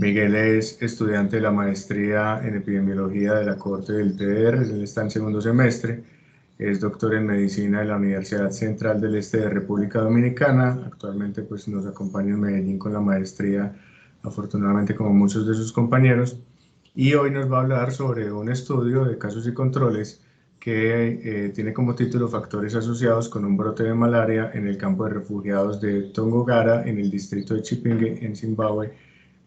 Miguel es estudiante de la maestría en epidemiología de la Corte del TDR, él está en segundo semestre, es doctor en medicina de la Universidad Central del Este de República Dominicana, actualmente pues nos acompaña en Medellín con la maestría, afortunadamente como muchos de sus compañeros, y hoy nos va a hablar sobre un estudio de casos y controles que tiene como título Factores asociados con un brote de malaria en el campo de refugiados de Tongogara en el distrito de Chipinge en Zimbabue.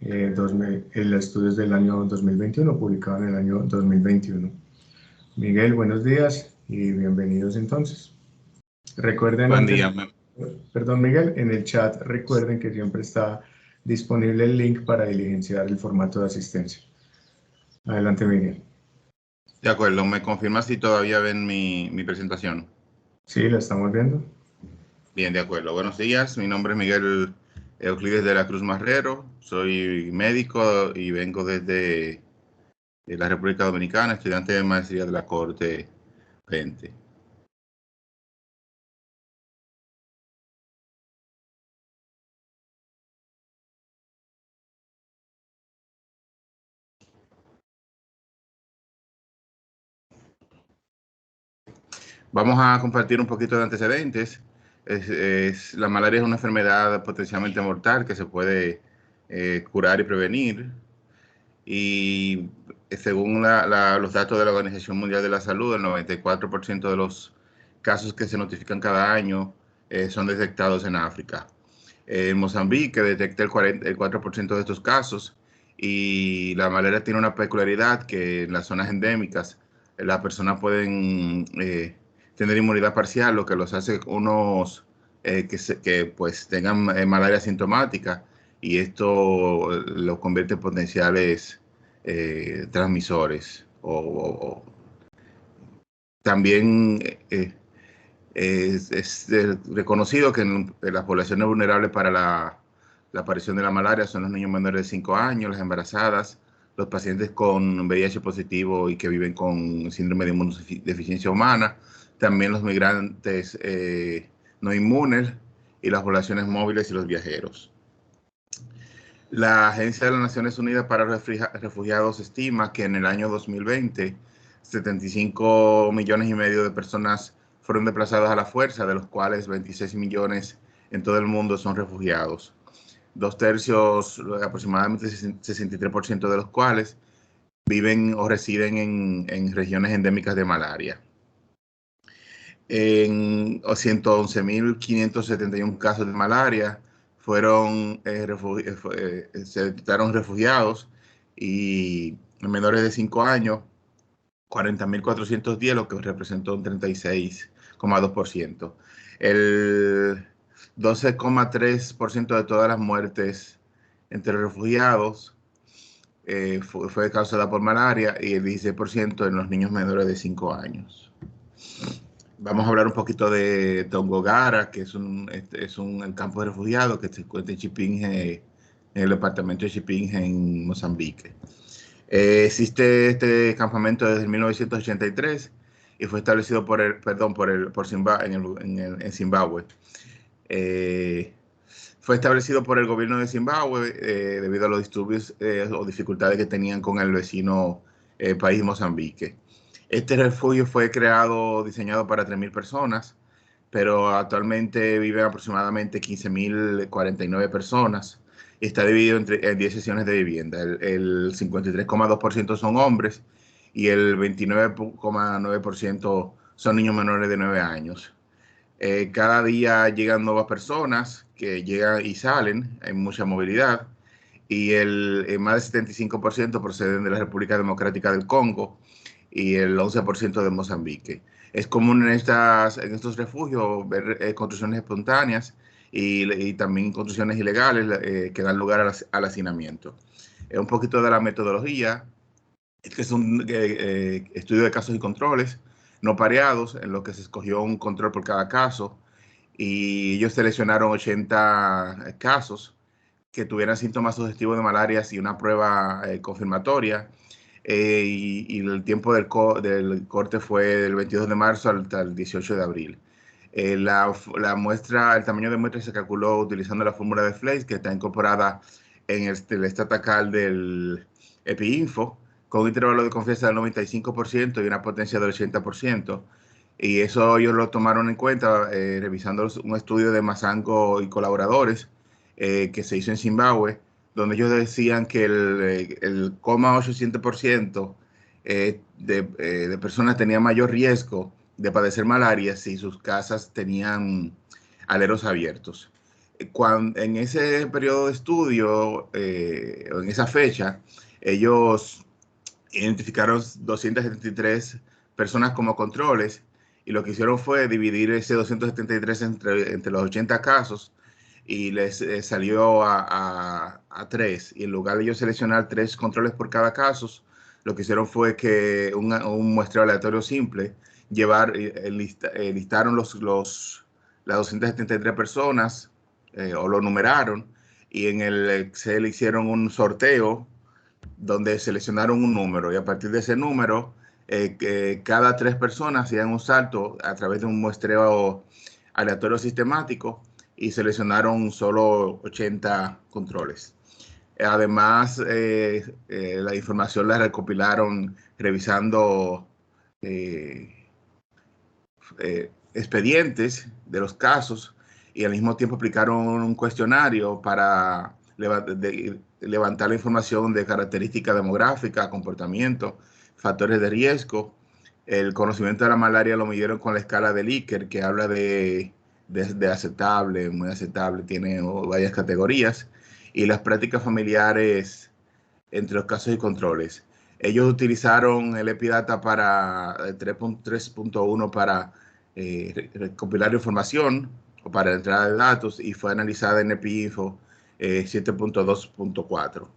El estudio es del año 2021, publicado en el año 2021. Miguel, buenos días y bienvenidos entonces. Recuerden Buen antes, día. perdón Miguel, en el chat recuerden que siempre está disponible el link para diligenciar el formato de asistencia. Adelante Miguel. De acuerdo, ¿me confirma si todavía ven mi presentación? Sí, la estamos viendo. Bien, de acuerdo. Buenos días, mi nombre es Miguel Euclides de la Cruz Marrero, soy médico y vengo desde la República Dominicana, estudiante de maestría de la Corte 20. Vamos a compartir un poquito de antecedentes. La malaria es una enfermedad potencialmente mortal que se puede curar y prevenir. Y según los datos de la Organización Mundial de la Salud, el 94% de los casos que se notifican cada año son detectados en África. En Mozambique detecta el 4% de estos casos, y la malaria tiene una peculiaridad que en las zonas endémicas las personas pueden tener inmunidad parcial, lo que los hace unos que pues tengan malaria sintomática, y esto los convierte en potenciales transmisores. También es reconocido que en las poblaciones vulnerables para la aparición de la malaria son los niños menores de 5 años, las embarazadas, los pacientes con VIH positivo y que viven con síndrome de inmunodeficiencia humana, también los migrantes no inmunes y las poblaciones móviles y los viajeros. La Agencia de las Naciones Unidas para Refugiados estima que en el año 2020, 75 millones y medio de personas fueron desplazadas a la fuerza, de los cuales 26 millones en todo el mundo son refugiados. 2/3, aproximadamente 63% de los cuales viven o residen en regiones endémicas de malaria. En 111.571 casos de malaria se detectaron refugiados, y en menores de 5 años, 40.410, lo que representó un 36,2%. El 12,3% de todas las muertes entre refugiados fue causada por malaria, y el 16% en los niños menores de 5 años. Vamos a hablar un poquito de Tongogara, que es un campo de refugiados que se encuentra en Chipinge, en el departamento de Chipinge, en Mozambique. Existe este campamento desde 1983 y fue establecido en Zimbabue. Fue establecido por el gobierno de Zimbabue debido a los disturbios o dificultades que tenían con el vecino país Mozambique. Este refugio fue diseñado para 3.000 personas, pero actualmente viven aproximadamente 15.049 personas, y está dividido en 10 secciones de vivienda. El 53,2% son hombres y el 29,9% son niños menores de 9 años. Cada día llegan nuevas personas que llegan y salen, hay mucha movilidad, y más del 75% proceden de la República Democrática del Congo y el 11% de Mozambique. Es común en estos refugios ver construcciones espontáneas y también construcciones ilegales que dan lugar al hacinamiento. Un poquito de la metodología: este es un estudio de casos y controles no pareados, en lo que se escogió un control por cada caso, y ellos seleccionaron 80 casos que tuvieran síntomas sugestivos de malaria y una prueba confirmatoria. Y el tiempo del corte fue del 22 de marzo hasta el 18 de abril. El tamaño de muestra se calculó utilizando la fórmula de Fleiss, que está incorporada en el estatacal del EpiInfo, con un intervalo de confianza del 95% y una potencia del 80%. Y eso ellos lo tomaron en cuenta revisando un estudio de Mazango y colaboradores que se hizo en Zimbabue, donde ellos decían que el 0,8% de personas tenían mayor riesgo de padecer malaria si sus casas tenían aleros abiertos. En ese periodo de estudio, o en esa fecha, ellos identificaron 273 personas como controles y lo que hicieron fue dividir ese 273 entre los 80 casos y les salió a 3. Y en lugar de ellos seleccionar 3 controles por cada caso, lo que hicieron fue que un muestreo aleatorio simple, listaron las 273 personas o lo numeraron y en el Excel hicieron un sorteo donde seleccionaron un número y a partir de ese número, que cada 3 personas hacían un salto a través de un muestreo aleatorio sistemático y seleccionaron solo 80 controles. Además, la información la recopilaron revisando expedientes de los casos y al mismo tiempo aplicaron un cuestionario para levantar la información de características demográficas, comportamiento, factores de riesgo. El conocimiento de la malaria lo midieron con la escala de Likert, que habla de aceptable, muy aceptable, tiene varias categorías, y las prácticas familiares entre los casos y controles. Ellos utilizaron el Epidata para 3.1 para recopilar información o para entrada de datos y fue analizada en EpiInfo 7.2.4.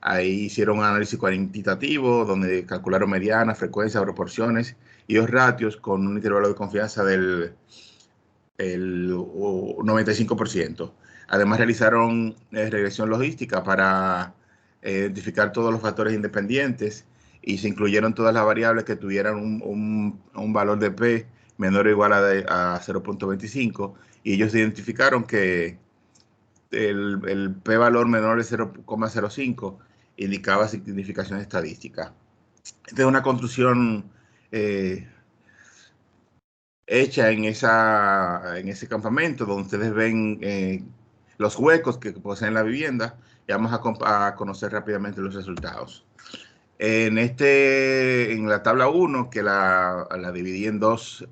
Ahí hicieron un análisis cuantitativo donde calcularon medianas, frecuencias, proporciones y los ratios con un intervalo de confianza del 95%. Además realizaron regresión logística para identificar todos los factores independientes y se incluyeron todas las variables que tuvieran un valor de P menor o igual a 0.25 y ellos identificaron que el P valor menor de 0.05 indicaba significación estadística. Esta es una construcción hecha en ese campamento donde ustedes ven los huecos que poseen la vivienda y vamos a conocer rápidamente los resultados. En la tabla 1, que la dividí en dos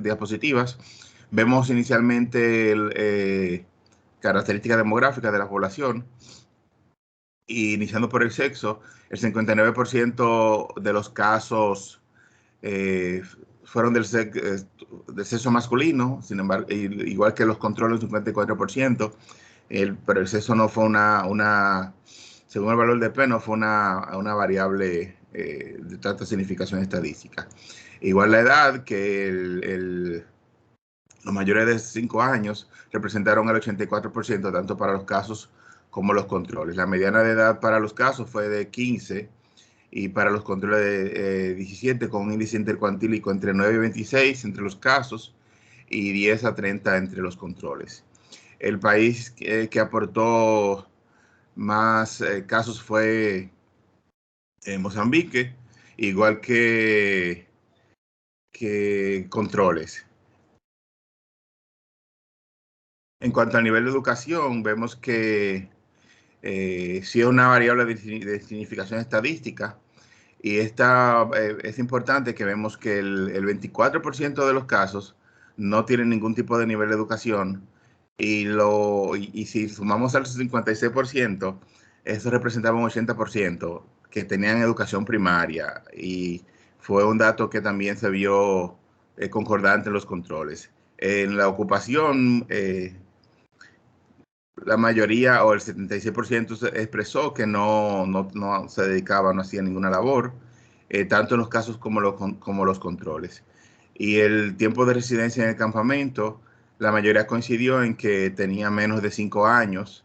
diapositivas, vemos inicialmente características demográficas de la población. Y iniciando por el sexo, el 59% de los casos fueron del sexo masculino, sin embargo, igual que los controles, un 54%, pero el sexo no fue según el valor de P, no fue una variable de tanta significación estadística. Igual la edad, que los mayores de 5 años representaron el 84%, tanto para los casos como los controles. La mediana de edad para los casos fue de 15 y para los controles de 17, con un índice intercuantílico entre 9 y 26 entre los casos y 10 a 30 entre los controles. El país que aportó más casos fue Mozambique, igual que controles. En cuanto al nivel de educación, vemos que sí es una variable de significación estadística. Y es importante que vemos que el 24% de los casos no tienen ningún tipo de nivel de educación y si sumamos al 56%, eso representaba un 80% que tenían educación primaria y fue un dato que también se vio concordante en los controles. En la ocupación, la mayoría o el 76% expresó que no se dedicaba, no hacía ninguna labor, tanto en los casos como los controles. Y el tiempo de residencia en el campamento, la mayoría coincidió en que tenía menos de 5 años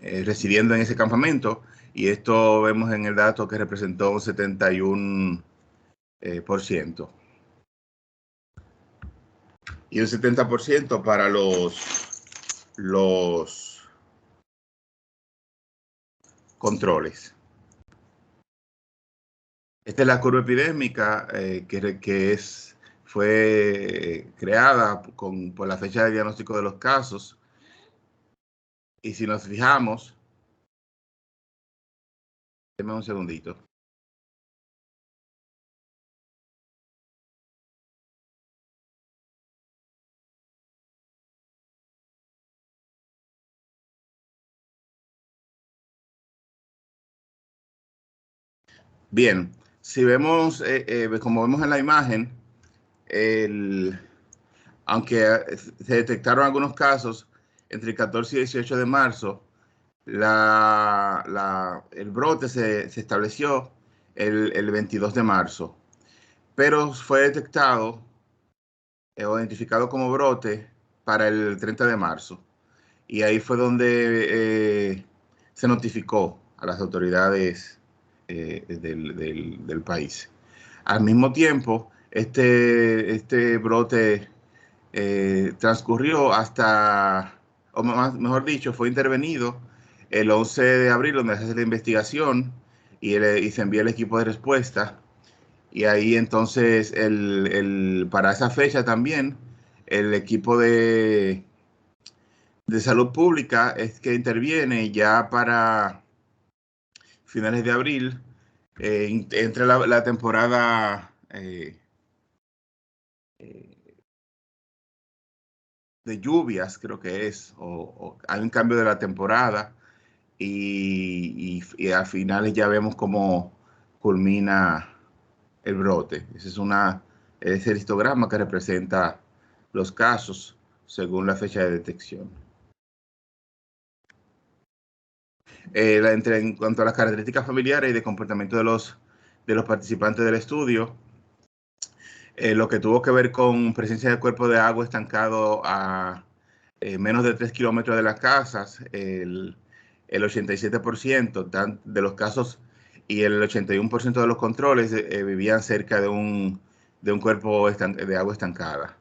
residiendo en ese campamento, y esto vemos en el dato que representó un 71%. Y un 70% para los los controles. Esta es la curva epidémica fue creada por la fecha de diagnóstico de los casos. Y si nos fijamos, denme un segundito. Bien, si vemos, como vemos en la imagen, aunque se detectaron algunos casos entre el 14 y 18 de marzo, el brote se estableció el 22 de marzo, pero fue detectado o identificado como brote para el 30 de marzo. Y ahí fue donde se notificó a las autoridades del país. Al mismo tiempo, este brote transcurrió hasta, mejor dicho, fue intervenido el 11 de abril, donde se hace la investigación y se envía el equipo de respuesta. Y ahí entonces, para esa fecha también, el equipo de salud pública es que interviene ya para finales de abril, entre la temporada de lluvias, creo que es, o hay un cambio de la temporada y a finales ya vemos cómo culmina el brote. Ese es el histograma que representa los casos según la fecha de detección. En cuanto a las características familiares y de comportamiento de los participantes del estudio, lo que tuvo que ver con presencia de cuerpo de agua estancado a menos de 3 kilómetros de las casas, el 87% de los casos y el 81% de los controles vivían cerca de un cuerpo de agua estancada.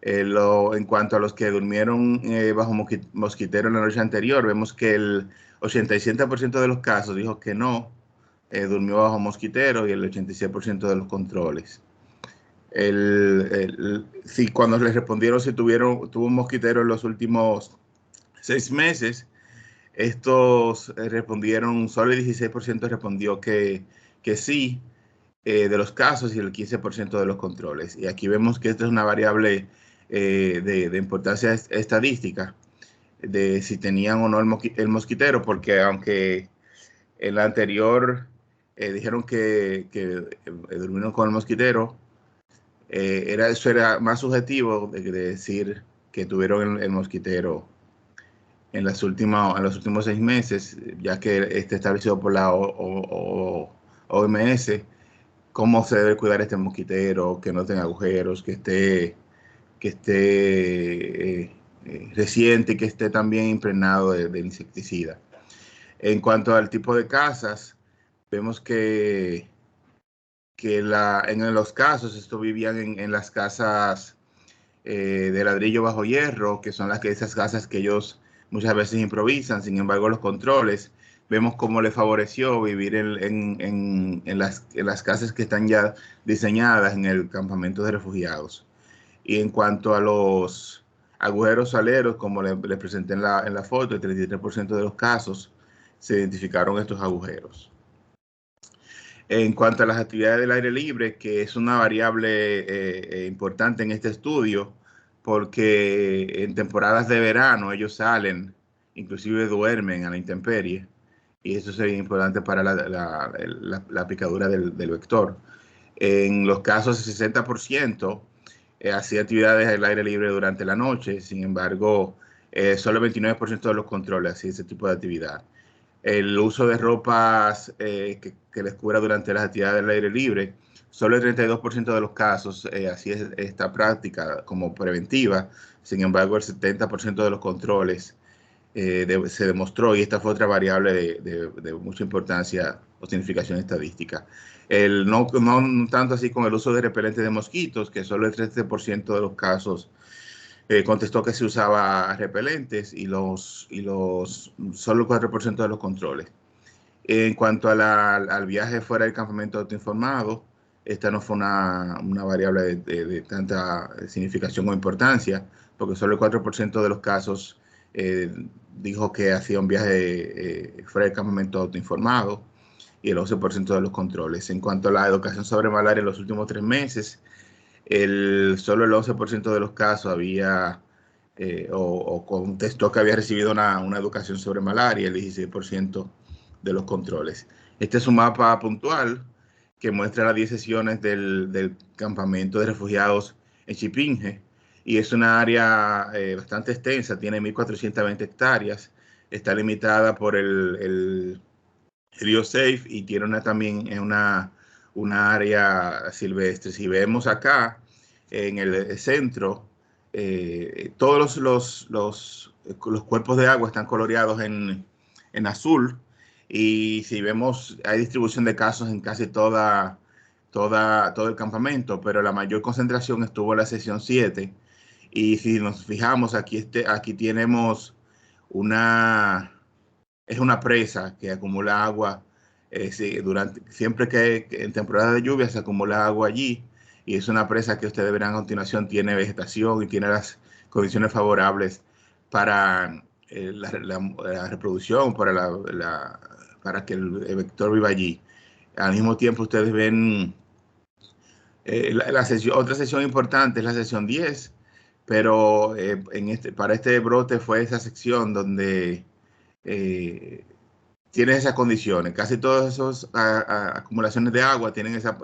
En cuanto a los que durmieron bajo mosquitero en la noche anterior, vemos que el 87% de los casos dijo que no, durmió bajo mosquitero, y el 86% de los controles. Cuando les respondieron si tuvo un mosquitero en los últimos 6 meses, estos respondieron, solo el 16% respondió que sí, de los casos, y el 15% de los controles. Y aquí vemos que esta es una variable de importancia estadística, de si tenían o no el mosquitero, porque aunque en la anterior dijeron que durmieron con el mosquitero, eso era más subjetivo de decir que tuvieron el mosquitero en los últimos 6 meses, ya que está establecido por la OMS cómo se debe cuidar este mosquitero, que no tenga agujeros, que esté reciente y que esté también impregnado de insecticida. En cuanto al tipo de casas, vemos que en los casos, estos vivían en las casas de ladrillo bajo hierro, que son esas casas que ellos muchas veces improvisan. Sin embargo, los controles, vemos cómo les favoreció vivir en las casas que están ya diseñadas en el campamento de refugiados. Y en cuanto a los agujeros aleros, como les presenté en la foto, el 33% de los casos se identificaron estos agujeros. En cuanto a las actividades del aire libre, que es una variable importante en este estudio, porque en temporadas de verano ellos salen, inclusive duermen a la intemperie, y eso sería importante para la picadura del vector. En los casos, el 60% hacía actividades al aire libre durante la noche. Sin embargo, solo el 29% de los controles hacía ese tipo de actividad. El uso de ropas que les cubra durante las actividades del aire libre, solo el 32% de los casos hacía esta práctica como preventiva. Sin embargo, el 70% de los controles se demostró, y esta fue otra variable de mucha importancia o significación estadística. No tanto así con el uso de repelentes de mosquitos, que solo el 13% de los casos contestó que se usaba repelentes y solo el 4% de los controles. En cuanto al viaje fuera del campamento autoinformado, esta no fue una variable de tanta significación o importancia, porque solo el 4% de los casos dijo que hacía un viaje fuera del campamento autoinformado y el 11% de los controles. En cuanto a la educación sobre malaria en los últimos 3 meses, solo el 11% de los casos había o contestó que había recibido una educación sobre malaria, el 16% de los controles. Este es un mapa puntual que muestra las 10 sesiones del campamento de refugiados en Chipinge, y es una área bastante extensa, tiene 1.420 hectáreas, está limitada por el río Safe y tiene también una área silvestre. Si vemos acá en el centro, todos los cuerpos de agua están coloreados en azul, y si vemos, hay distribución de casos en casi todo el campamento, pero la mayor concentración estuvo en la sesión 7. Y si nos fijamos, aquí tenemos es una presa que acumula agua. Sí, siempre que en temporada de lluvia se acumula agua allí, y es una presa que ustedes verán a continuación, tiene vegetación y tiene las condiciones favorables para la reproducción, para que el vector viva allí. Al mismo tiempo ustedes ven otra sesión importante es la sesión 10, pero para este brote fue esa sección donde eh, tiene esas condiciones. Casi todas esas acumulaciones de agua tienen esa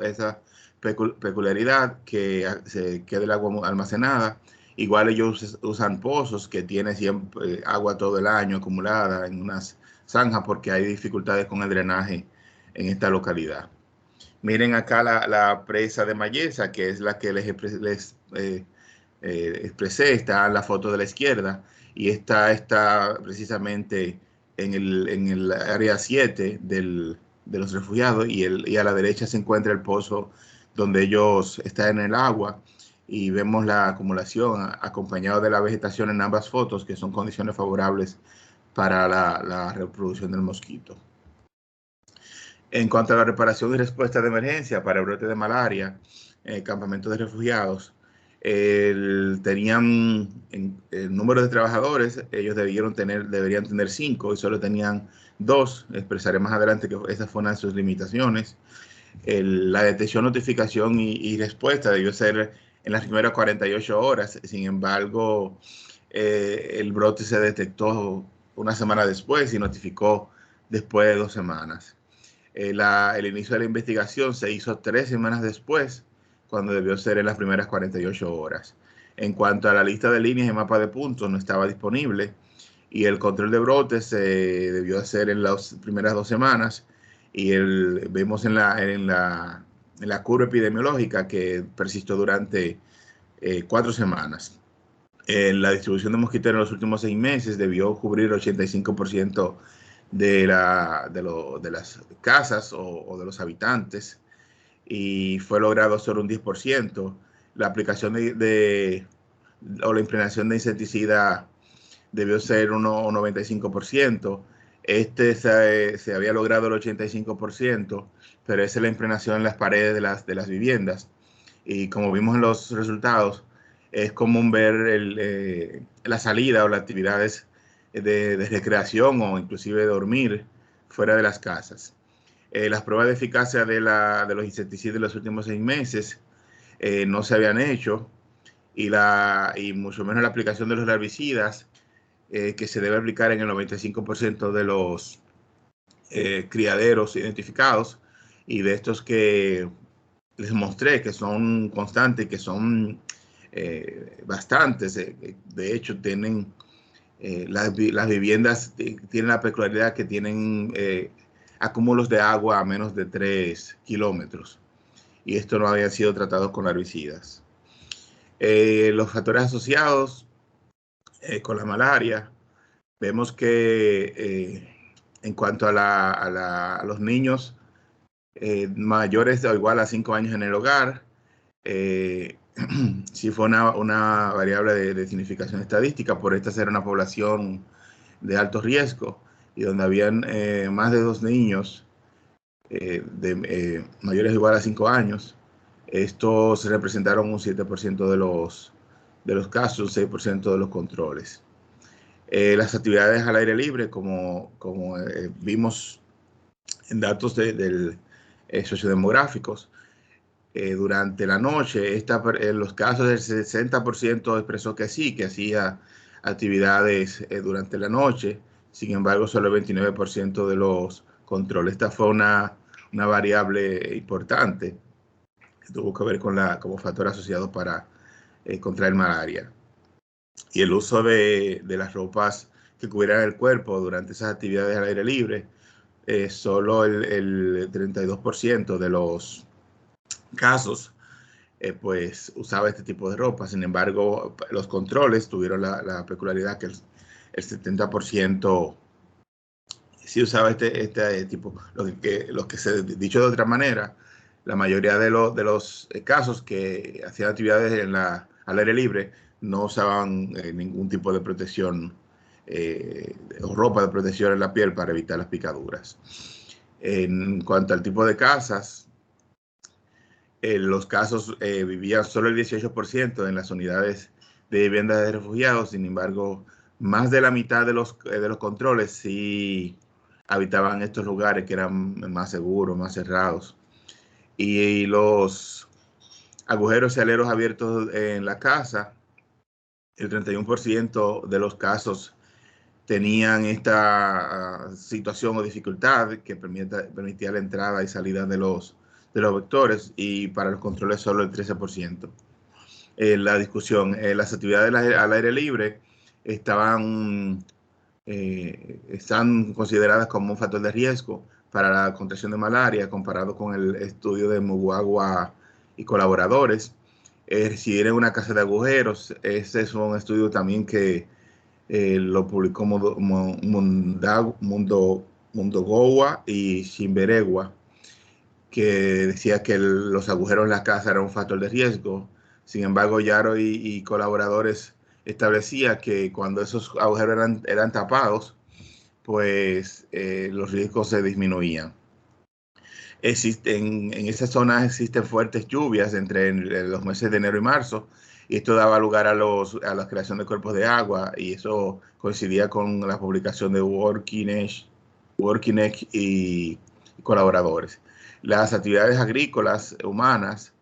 peculiaridad que se queda el agua almacenada. Igual ellos usan pozos que tienen siempre agua todo el año acumulada en unas zanjas, porque hay dificultades con el drenaje en esta localidad. Miren acá la presa de Mayesa, que es la que les expresé, está en la foto de la izquierda, y está precisamente en el área 7 de los refugiados, y a la derecha se encuentra el pozo donde ellos están en el agua, y vemos la acumulación acompañado de la vegetación en ambas fotos, que son condiciones favorables para la reproducción del mosquito. En cuanto a la reparación y respuesta de emergencia para el brote de malaria, campamentos de refugiados, tenían el número de trabajadores, ellos deberían tener 5 y solo tenían 2. Expresaré más adelante que esa fue una de sus limitaciones. La detección, notificación y respuesta debió ser en las primeras 48 horas. Sin embargo, el brote se detectó una semana después y notificó después de 2 semanas. El inicio de la investigación se hizo 3 semanas después, cuando debió ser en las primeras 48 horas. En cuanto a la lista de líneas y mapa de puntos, no estaba disponible, y el control de brotes se debió hacer en las primeras 2 semanas, y vemos en la curva epidemiológica que persistió durante 4 semanas. La distribución de mosquitos en los últimos 6 meses debió cubrir 85% de las casas o de los habitantes, y fue logrado solo un 10%. La aplicación o la impregnación de insecticida debió ser un 95%. Se había logrado el 85%, pero esa es la impregnación en las paredes de las viviendas. Y como vimos en los resultados, es común ver la salida o las actividades de recreación o inclusive de dormir fuera de las casas. Las pruebas de eficacia de los insecticidas de los últimos 6 meses no se habían hecho, y mucho menos la aplicación de los herbicidas, que se debe aplicar en el 95% de los criaderos identificados, y de estos que les mostré que son constantes, que son bastantes. De hecho, las viviendas tienen la peculiaridad que tienen acúmulos de agua a menos de 3 kilómetros, y esto no había sido tratado con herbicidas. Los factores asociados con la malaria, vemos que en cuanto a los niños mayores o igual a 5 años en el hogar, sí fue una variable de significación estadística, por esta ser una población de alto riesgo y donde habían más de 2 niños mayores o igual a 5 años. Estos representaron un 7% de los casos, un 6% de los controles. Las actividades al aire libre, como vimos en datos sociodemográficos, durante la noche, en los casos del 60% expresó que sí, que hacía actividades durante la noche. Sin embargo, solo el 29% de los controles. Esta fue una variable importante que tuvo que ver como factor asociado para contraer malaria. Y el uso de las ropas que cubrieran el cuerpo durante esas actividades al aire libre, solo el 32% de los casos pues usaba este tipo de ropa. Sin embargo, los controles tuvieron la peculiaridad que el 70% sí usaba este tipo. Dicho de otra manera, la mayoría de los casos que hacían actividades al aire libre no usaban ningún tipo de protección o ropa de protección en la piel para evitar las picaduras. En cuanto al tipo de casas, los casos vivían solo el 18% en las unidades de vivienda de refugiados. Sin embargo, más de la mitad de los controles sí habitaban estos lugares que eran más seguros, más cerrados. Y los agujeros y aleros abiertos en la casa, el 31% de los casos tenían esta situación o dificultad que permitía la entrada y salida de los vectores, y para los controles solo el 13%. La discusión, las actividades al aire libre están consideradas como un factor de riesgo para la contracción de malaria, comparado con el estudio de Muguagua y colaboradores. Residir en una casa de agujeros, ese es un estudio también que lo publicó Mundogowa y Shimberegua, que decía que los agujeros en la casa eran un factor de riesgo. Sin embargo, Yaro y colaboradores establecía que cuando esos agujeros eran tapados, pues los riesgos se disminuían. En esa zona existen fuertes lluvias entre los meses de enero y marzo, y esto daba lugar a la creación de cuerpos de agua, y eso coincidía con la publicación de Workinex y colaboradores. Las actividades agrícolas humanas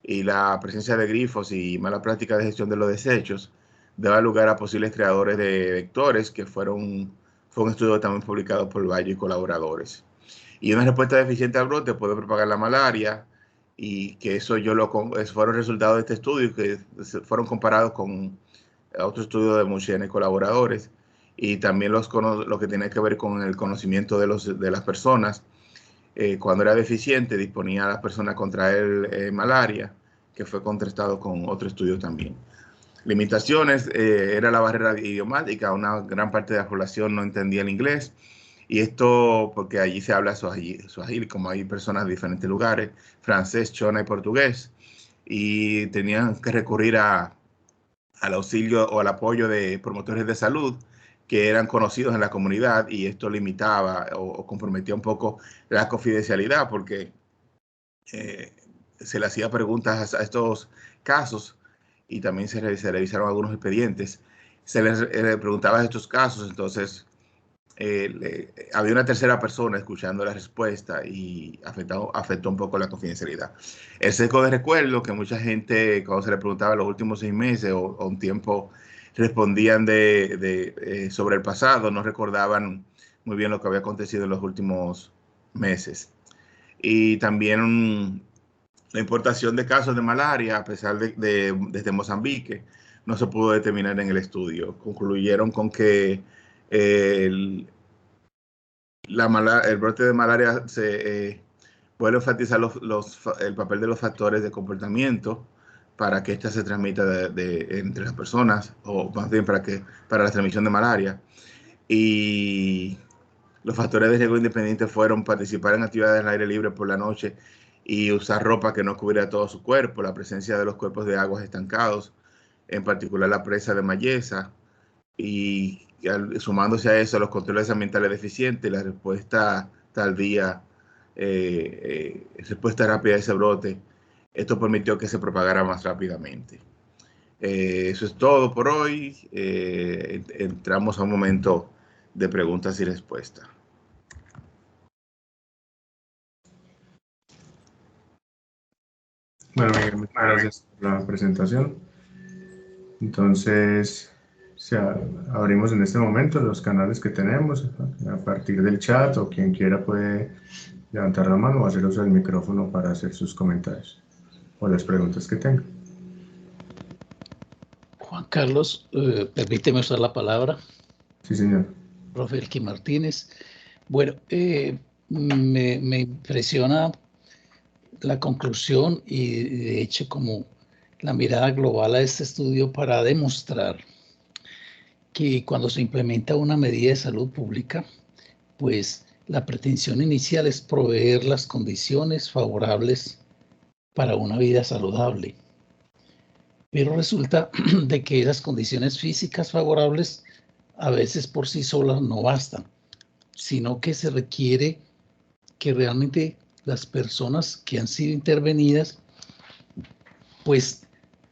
y la presencia de grifos y mala práctica de gestión de los desechos daba lugar a posibles creadores de vectores, fue un estudio también publicado por Valle y colaboradores. Y una respuesta deficiente al brote puede propagar la malaria, y que fueron resultados de este estudio que fueron comparados con otro estudio de Muchen y colaboradores, y también lo que tiene que ver con el conocimiento de las personas. Cuando era deficiente, disponía a las personas a contraer malaria, que fue contrastado con otro estudio también. Limitaciones, era la barrera idiomática. Una gran parte de la población no entendía el inglés, y esto porque allí se habla swahili, como hay personas de diferentes lugares, francés, chona y portugués, y tenían que recurrir al auxilio o al apoyo de promotores de salud que eran conocidos en la comunidad, y esto limitaba o comprometía un poco la confidencialidad, porque eh, se le hacía preguntas a estos casos, y también se revisaron algunos expedientes. Se les preguntaba estos casos, entonces había una tercera persona escuchando la respuesta, y afectó un poco la confidencialidad. El sesgo de recuerdo, que mucha gente cuando se le preguntaba los últimos 6 meses o un tiempo respondían sobre el pasado, no recordaban muy bien lo que había acontecido en los últimos meses. Y también la importación de casos de malaria, a pesar desde Mozambique, no se pudo determinar en el estudio. Concluyeron con que el brote de malaria vuelve a enfatizar el papel de los factores de comportamiento para que ésta se transmita entre las personas, o más bien para la transmisión de malaria. Y los factores de riesgo independientes fueron participar en actividades al aire libre por la noche y usar ropa que no cubriera todo su cuerpo, la presencia de los cuerpos de aguas estancados, en particular la presa de Mayesa, y sumándose a eso los controles ambientales deficientes, la respuesta tardía, respuesta rápida a ese brote, esto permitió que se propagara más rápidamente. Eso es todo por hoy. Entramos a un momento de preguntas y respuestas. Bueno, Miguel, muchas gracias por la presentación. Entonces, abrimos en este momento los canales que tenemos a partir del chat, o quien quiera puede levantar la mano o hacer uso del micrófono para hacer sus comentarios o las preguntas que tengan. Juan Carlos, permíteme usar la palabra. Sí, señor. Profe Elqui Martínez. Bueno, me impresiona la conclusión y de hecho como la mirada global a este estudio para demostrar que cuando se implementa una medida de salud pública, pues la pretensión inicial es proveer las condiciones favorables para una vida saludable. Pero resulta de que esas condiciones físicas favorables a veces por sí solas no bastan, sino que se requiere que realmente las personas que han sido intervenidas pues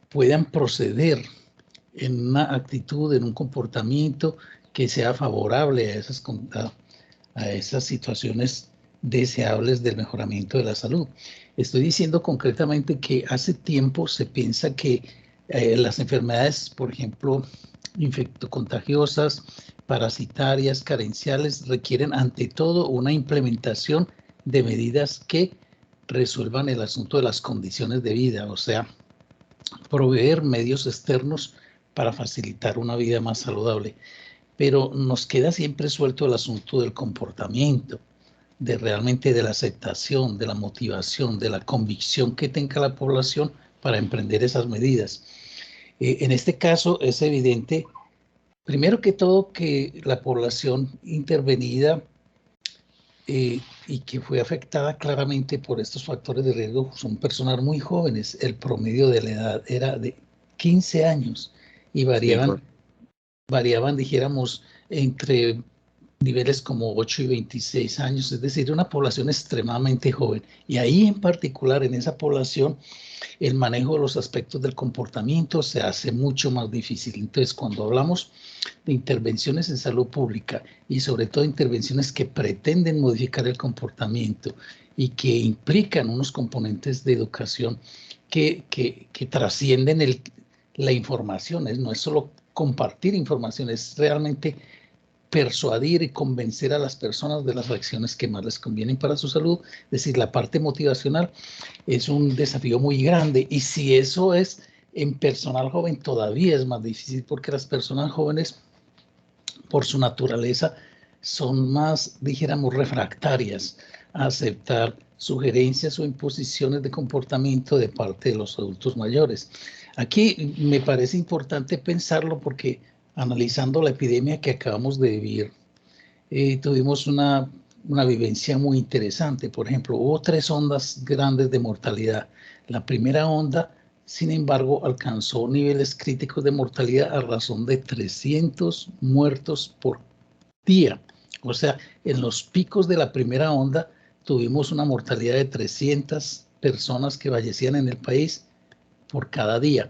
puedan proceder en una actitud, en un comportamiento que sea favorable a esas situaciones deseables del mejoramiento de la salud. Estoy diciendo concretamente que hace tiempo se piensa que las enfermedades, por ejemplo, infectocontagiosas, parasitarias, carenciales, requieren ante todo una implementación de medidas que resuelvan el asunto de las condiciones de vida, o sea, proveer medios externos para facilitar una vida más saludable. Pero nos queda siempre suelto el asunto del comportamiento, de realmente de la aceptación, de la motivación, de la convicción que tenga la población para emprender esas medidas. En este caso es evidente, primero que todo, que la población intervenida y que fue afectada claramente por estos factores de riesgo son personas muy jóvenes. El promedio de la edad era de 15 años y variaban, dijéramos, entre niveles como 8 y 26 años, es decir, una población extremadamente joven. Y ahí en particular, en esa población, el manejo de los aspectos del comportamiento se hace mucho más difícil. Entonces, cuando hablamos de intervenciones en salud pública y sobre todo intervenciones que pretenden modificar el comportamiento y que implican unos componentes de educación que trascienden la información, no es solo compartir información, es realmente persuadir y convencer a las personas de las acciones que más les convienen para su salud. Es decir, la parte motivacional es un desafío muy grande, y si eso es en personal joven todavía es más difícil, porque las personas jóvenes por su naturaleza son más, dijéramos, refractarias a aceptar sugerencias o imposiciones de comportamiento de parte de los adultos mayores. Aquí me parece importante pensarlo porque analizando la epidemia que acabamos de vivir, tuvimos una vivencia muy interesante. Por ejemplo, hubo 3 ondas grandes de mortalidad. La primera onda, sin embargo, alcanzó niveles críticos de mortalidad a razón de 300 muertos por día. O sea, en los picos de la primera onda tuvimos una mortalidad de 300 personas que fallecían en el país por cada día.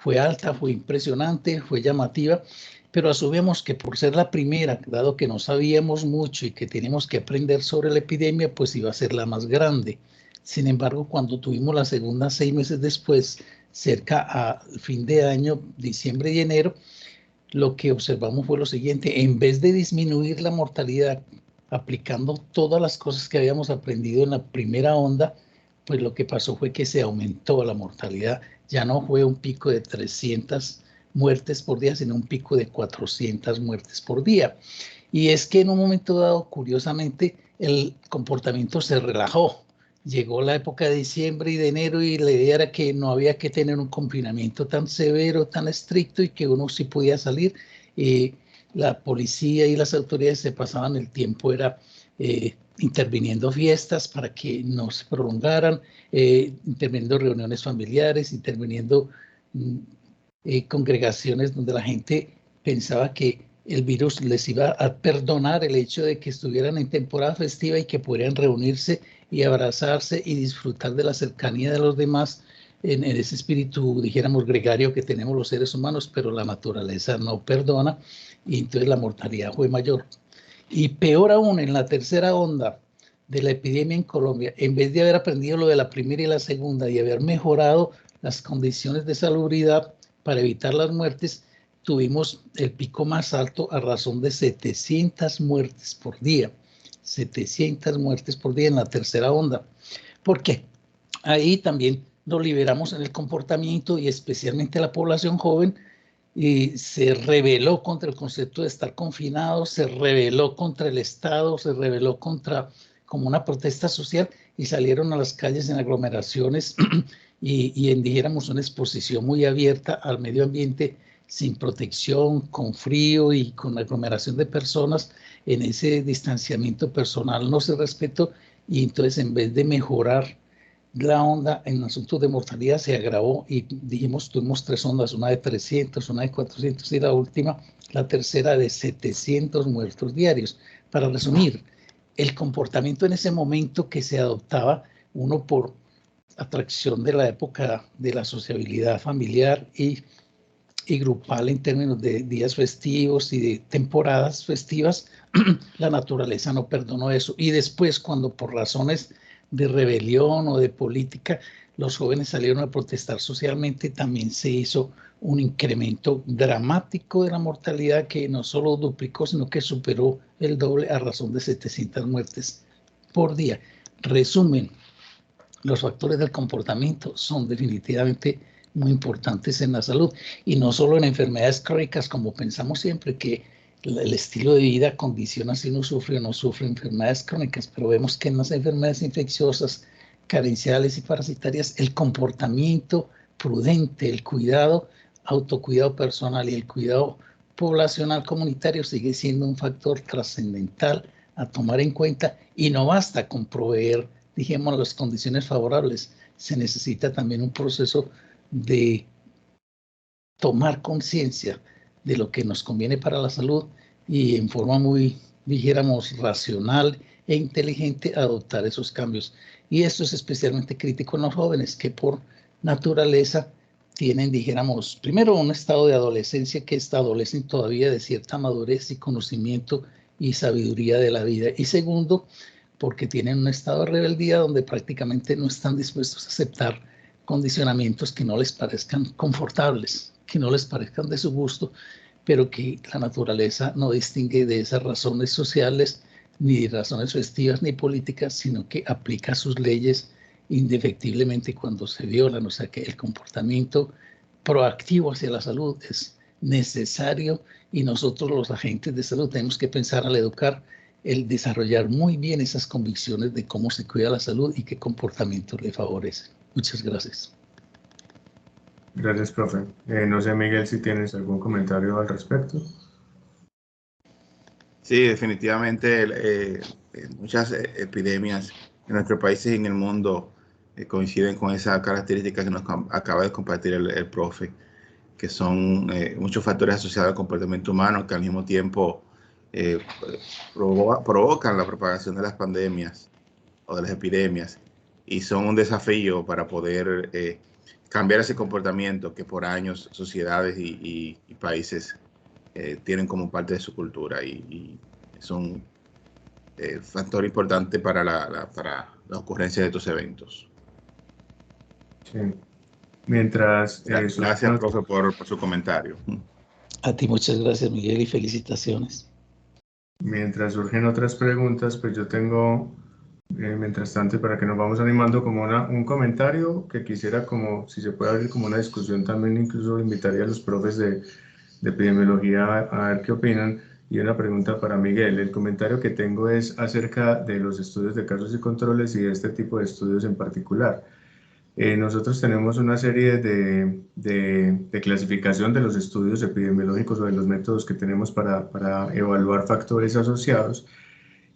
Fue alta, fue impresionante, fue llamativa, pero asumimos que por ser la primera, dado que no sabíamos mucho y que teníamos que aprender sobre la epidemia, pues iba a ser la más grande. Sin embargo, cuando tuvimos la segunda 6 meses después, cerca al fin de año, diciembre y enero, lo que observamos fue lo siguiente: en vez de disminuir la mortalidad aplicando todas las cosas que habíamos aprendido en la primera onda, pues lo que pasó fue que se aumentó la mortalidad. Ya no fue un pico de 300 muertes por día, sino un pico de 400 muertes por día. Y es que en un momento dado, curiosamente, el comportamiento se relajó. Llegó la época de diciembre y de enero y la idea era que no había que tener un confinamiento tan severo, tan estricto, y que uno sí podía salir. La policía y las autoridades se pasaban el tiempo interviniendo fiestas para que no se prolongaran, interviniendo reuniones familiares, interviniendo congregaciones donde la gente pensaba que el virus les iba a perdonar el hecho de que estuvieran en temporada festiva y que podrían reunirse y abrazarse y disfrutar de la cercanía de los demás en ese espíritu, dijéramos, gregario que tenemos los seres humanos, pero la naturaleza no perdona y entonces la mortalidad fue mayor. Y peor aún, en la tercera onda de la epidemia en Colombia, en vez de haber aprendido lo de la primera y la segunda y haber mejorado las condiciones de salubridad para evitar las muertes, tuvimos el pico más alto a razón de 700 muertes por día. 700 muertes por día en la tercera onda. ¿Por qué? Ahí también nos liberamos en el comportamiento y especialmente la población joven y se rebeló contra el concepto de estar confinado, se rebeló contra el Estado, se rebeló contra como una protesta social y salieron a las calles en aglomeraciones y en, dijéramos, una exposición muy abierta al medio ambiente sin protección, con frío y con aglomeración de personas. En ese distanciamiento personal no se respetó y entonces en vez de mejorar la onda en asuntos de mortalidad se agravó y dijimos, tuvimos 3 ondas, una de 300, una de 400 y la última, la tercera de 700 muertos diarios. Para resumir, el comportamiento en ese momento que se adoptaba, uno por atracción de la época de la sociabilidad familiar y grupal en términos de días festivos y de temporadas festivas, la naturaleza no perdonó eso. Y después, cuando por razones de rebelión o de política, los jóvenes salieron a protestar socialmente, también se hizo un incremento dramático de la mortalidad que no solo duplicó, sino que superó el doble a razón de 700 muertes por día. Resumen, los factores del comportamiento son definitivamente muy importantes en la salud y no solo en enfermedades crónicas como pensamos siempre que el estilo de vida condiciona si uno sufre o no sufre enfermedades crónicas, pero vemos que en las enfermedades infecciosas, carenciales y parasitarias, el comportamiento prudente, el cuidado, autocuidado personal y el cuidado poblacional comunitario sigue siendo un factor trascendental a tomar en cuenta y no basta con proveer, dijimos, las condiciones favorables, se necesita también un proceso de tomar conciencia de lo que nos conviene para la salud y en forma muy, dijéramos, racional e inteligente adoptar esos cambios. Y esto es especialmente crítico en los jóvenes que por naturaleza tienen, dijéramos, primero un estado de adolescencia que adolecen todavía de cierta madurez y conocimiento y sabiduría de la vida. Y segundo, porque tienen un estado de rebeldía donde prácticamente no están dispuestos a aceptar condicionamientos que no les parezcan confortables, que no les parezcan de su gusto, pero que la naturaleza no distingue de esas razones sociales, ni de razones festivas ni políticas, sino que aplica sus leyes indefectiblemente cuando se violan. O sea que el comportamiento proactivo hacia la salud es necesario y nosotros los agentes de salud tenemos que pensar al educar el desarrollar muy bien esas convicciones de cómo se cuida la salud y qué comportamientos le favorecen. Muchas gracias. Gracias, profe. No sé, Miguel, si tienes algún comentario al respecto. Sí, definitivamente muchas epidemias en nuestro país y en el mundo coinciden con esa característica que nos acaba de compartir el profe, que son muchos factores asociados al comportamiento humano que al mismo tiempo provocan la propagación de las pandemias o de las epidemias y son un desafío para poder cambiar ese comportamiento que por años sociedades y países tienen como parte de su cultura y es un factor importante para la ocurrencia de estos eventos. Sí. Mientras... gracias, profe, por su comentario. A ti muchas gracias, Miguel, y felicitaciones. Mientras surgen otras preguntas, pues yo tengo, mientras tanto, para que nos vamos animando, como un comentario que quisiera, como si se puede abrir como una discusión también, incluso invitaría a los profes de epidemiología a ver qué opinan. Y una pregunta para Miguel. El comentario que tengo es acerca de los estudios de casos y controles y de este tipo de estudios en particular. Nosotros tenemos una serie de clasificación de los estudios epidemiológicos o de los métodos que tenemos para evaluar factores asociados.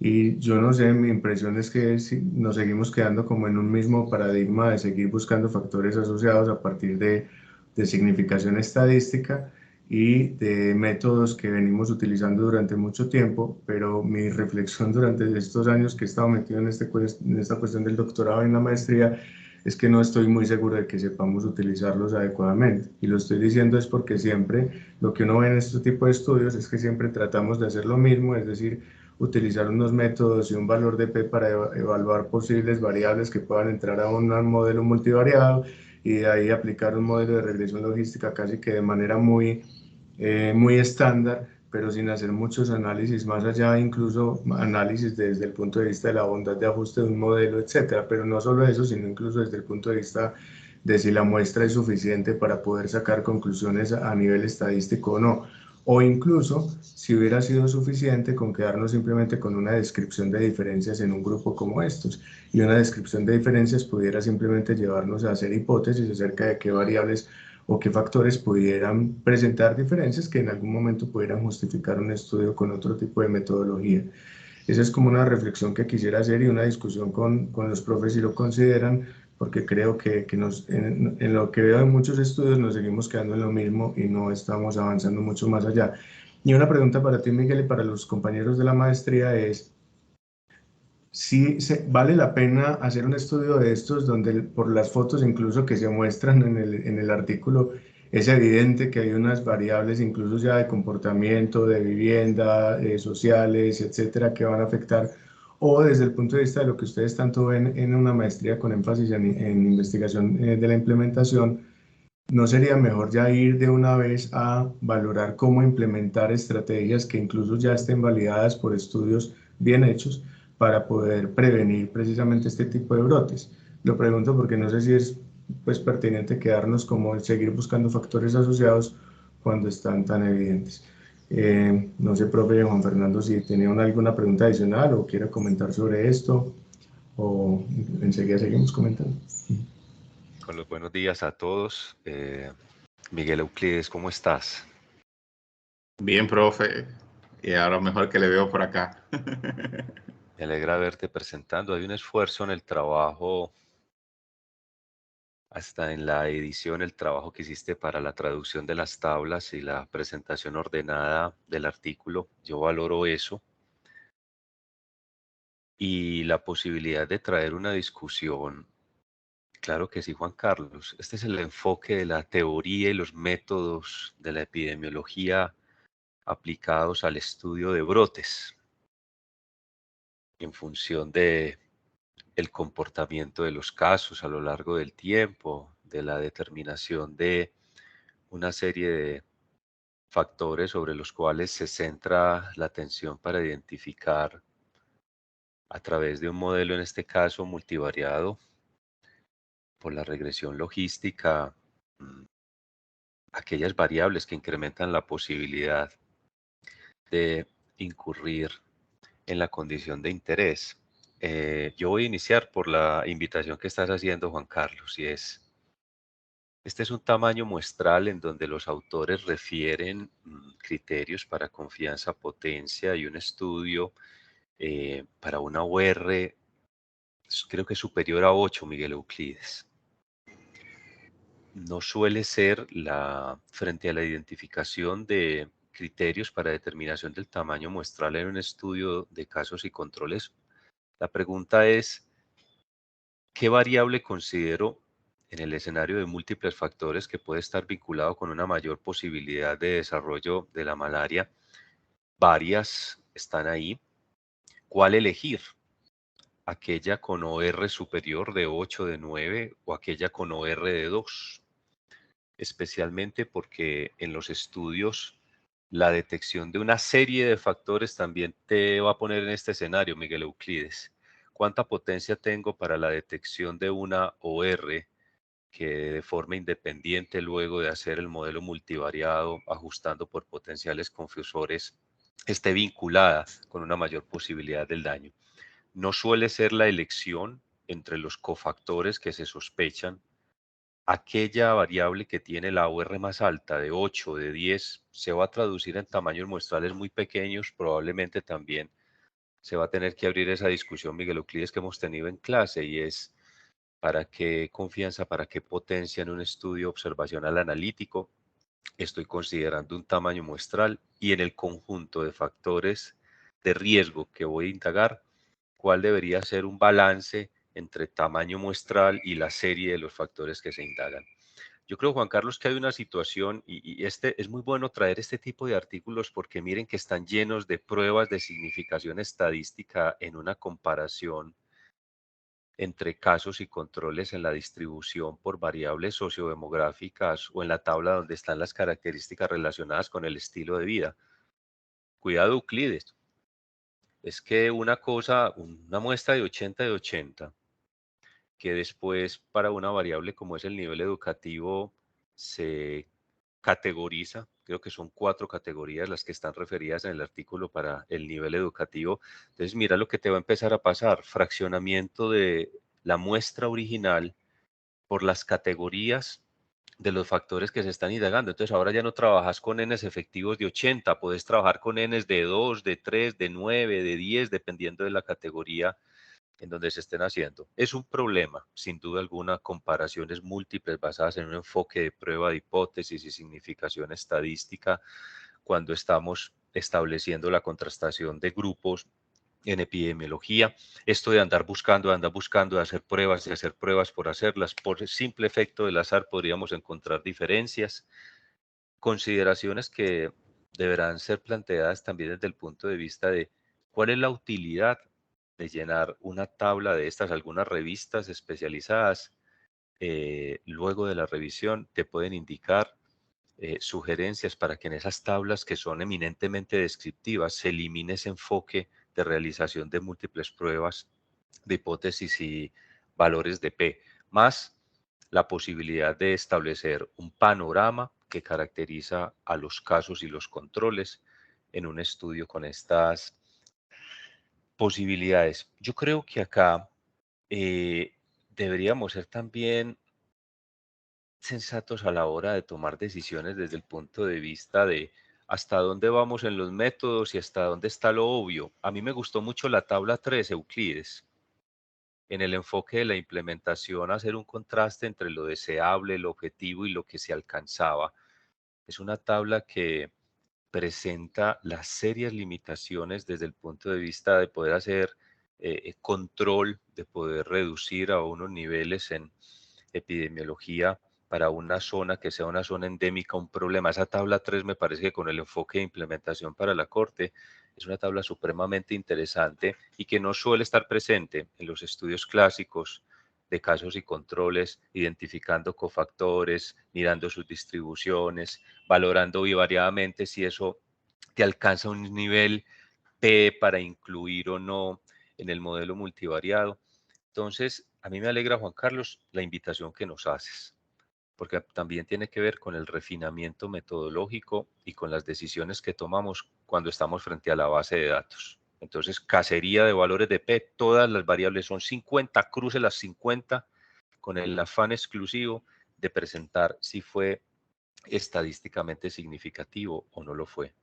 Y yo no sé, mi impresión es que nos seguimos quedando como en un mismo paradigma de seguir buscando factores asociados a partir de significación estadística y de métodos que venimos utilizando durante mucho tiempo, pero mi reflexión durante estos años que he estado metido en esta cuestión del doctorado y en la maestría es que no estoy muy seguro de que sepamos utilizarlos adecuadamente. Y lo estoy diciendo es porque siempre lo que uno ve en este tipo de estudios es que siempre tratamos de hacer lo mismo, es decir, utilizar unos métodos y un valor de P para evaluar posibles variables que puedan entrar a un modelo multivariado y de ahí aplicar un modelo de regresión logística casi que de manera muy estándar, pero sin hacer muchos análisis más allá, incluso análisis desde el punto de vista de la bondad de ajuste de un modelo, etcétera. Pero no solo eso, sino incluso desde el punto de vista de si la muestra es suficiente para poder sacar conclusiones a nivel estadístico o no. O incluso si hubiera sido suficiente con quedarnos simplemente con una descripción de diferencias en un grupo como estos. Y una descripción de diferencias pudiera simplemente llevarnos a hacer hipótesis acerca de qué variables o qué factores pudieran presentar diferencias que en algún momento pudieran justificar un estudio con otro tipo de metodología. Esa es como una reflexión que quisiera hacer y una discusión con los profes si lo consideran, porque creo que en lo que veo en muchos estudios nos seguimos quedando en lo mismo y no estamos avanzando mucho más allá. Y una pregunta para ti, Miguel, y para los compañeros de la maestría es, si vale la pena hacer un estudio de estos donde por las fotos incluso que se muestran en el artículo es evidente que hay unas variables incluso ya de comportamiento, de vivienda, sociales, etcétera, que van a afectar, o desde el punto de vista de lo que ustedes tanto ven en una maestría con énfasis en investigación de la implementación, ¿no sería mejor ya ir de una vez a valorar cómo implementar estrategias que incluso ya estén validadas por estudios bien hechos para poder prevenir precisamente este tipo de brotes? Lo pregunto porque no sé si es pues pertinente quedarnos como seguir buscando factores asociados cuando están tan evidentes. No sé, profe Juan Fernando, si tenía alguna pregunta adicional o quiera comentar sobre esto o enseguida seguimos comentando. Con los buenos días a todos. Miguel Euclides, ¿cómo estás? Bien, profe. Y ahora mejor que le veo por acá. Me alegra verte presentando. Hay un esfuerzo en el trabajo, hasta en la edición, el trabajo que hiciste para la traducción de las tablas y la presentación ordenada del artículo. Yo valoro eso. Y la posibilidad de traer una discusión. Claro que sí, Juan Carlos. Este es el enfoque de la teoría y los métodos de la epidemiología aplicados al estudio de brotes en función de el comportamiento de los casos a lo largo del tiempo, de la determinación de una serie de factores sobre los cuales se centra la atención para identificar a través de un modelo, en este caso multivariado, por la regresión logística, aquellas variables que incrementan la posibilidad de incurrir en la condición de interés. Yo voy a iniciar por la invitación que estás haciendo, Juan Carlos, y este es un tamaño muestral en donde los autores refieren criterios para confianza, potencia y un estudio para una OR, creo que superior a 8, Miguel Euclides. No suele ser frente a la identificación de criterios para determinación del tamaño muestral en un estudio de casos y controles. La pregunta es, ¿qué variable considero en el escenario de múltiples factores que puede estar vinculado con una mayor posibilidad de desarrollo de la malaria? Varias están ahí. ¿Cuál elegir? ¿Aquella con OR superior de 8, de 9 o aquella con OR de 2? Especialmente porque en los estudios la detección de una serie de factores también te va a poner en este escenario, Miguel Euclides. ¿Cuánta potencia tengo para la detección de una OR que de forma independiente luego de hacer el modelo multivariado, ajustando por potenciales confusores, esté vinculada con una mayor posibilidad del daño? No suele ser la elección entre los cofactores que se sospechan. Aquella variable que tiene la OR más alta, de 8, de 10, se va a traducir en tamaños muestrales muy pequeños, probablemente también se va a tener que abrir esa discusión, Miguel Euclides, que hemos tenido en clase, y es para qué confianza, para qué potencia en un estudio observacional analítico estoy considerando un tamaño muestral, y en el conjunto de factores de riesgo que voy a indagar, cuál debería ser un balance entre tamaño muestral y la serie de los factores que se indagan. Yo creo, Juan Carlos, que hay una situación, y es muy bueno traer este tipo de artículos porque miren que están llenos de pruebas de significación estadística en una comparación entre casos y controles en la distribución por variables sociodemográficas o en la tabla donde están las características relacionadas con el estilo de vida. Cuidado, Euclides. Es que una muestra de 80 de 80, que después para una variable como es el nivel educativo se categoriza, creo que son 4 categorías las que están referidas en el artículo para el nivel educativo. Entonces mira lo que te va a empezar a pasar: fraccionamiento de la muestra original por las categorías de los factores que se están indagando. Entonces ahora ya no trabajas con n's efectivos de 80, puedes trabajar con n's de 2, de 3, de 9, de 10, dependiendo de la categoría en donde se estén haciendo. Es un problema, sin duda alguna, comparaciones múltiples basadas en un enfoque de prueba de hipótesis y significación estadística cuando estamos estableciendo la contrastación de grupos en epidemiología. Esto de andar buscando, de hacer pruebas por hacerlas, por el simple efecto del azar podríamos encontrar diferencias, consideraciones que deberán ser planteadas también desde el punto de vista de cuál es la utilidad de llenar una tabla de estas. Algunas revistas especializadas, luego de la revisión, te pueden indicar sugerencias para que en esas tablas que son eminentemente descriptivas se elimine ese enfoque de realización de múltiples pruebas de hipótesis y valores de P, más la posibilidad de establecer un panorama que caracteriza a los casos y los controles en un estudio con estas posibilidades. Yo creo que acá deberíamos ser también sensatos a la hora de tomar decisiones desde el punto de vista de hasta dónde vamos en los métodos y hasta dónde está lo obvio. A mí me gustó mucho la tabla 3, Euclides, en el enfoque de la implementación, hacer un contraste entre lo deseable, lo objetivo y lo que se alcanzaba. Es una tabla que presenta las serias limitaciones desde el punto de vista de poder hacer control, de poder reducir a unos niveles en epidemiología para una zona que sea una zona endémica, un problema. Esa tabla 3 me parece que con el enfoque de implementación para la Corte es una tabla supremamente interesante y que no suele estar presente en los estudios clásicos de casos y controles, identificando cofactores, mirando sus distribuciones, valorando bivariadamente si eso te alcanza un nivel P para incluir o no en el modelo multivariado. Entonces, a mí me alegra, Juan Carlos, la invitación que nos haces, porque también tiene que ver con el refinamiento metodológico y con las decisiones que tomamos cuando estamos frente a la base de datos. Entonces, cacería de valores de P, todas las variables son 50, cruce las 50 con el afán exclusivo de presentar si fue estadísticamente significativo o no lo fue.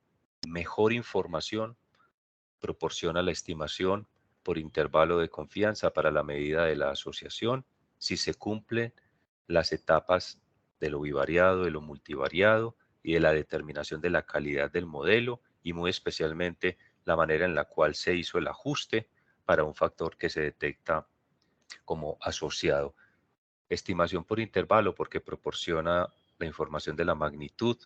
Mejor información proporciona la estimación por intervalo de confianza para la medida de la asociación si se cumplen las etapas de lo bivariado, de lo multivariado y de la determinación de la calidad del modelo, y muy especialmente la manera en la cual se hizo el ajuste para un factor que se detecta como asociado. Estimación por intervalo porque proporciona la información de la magnitud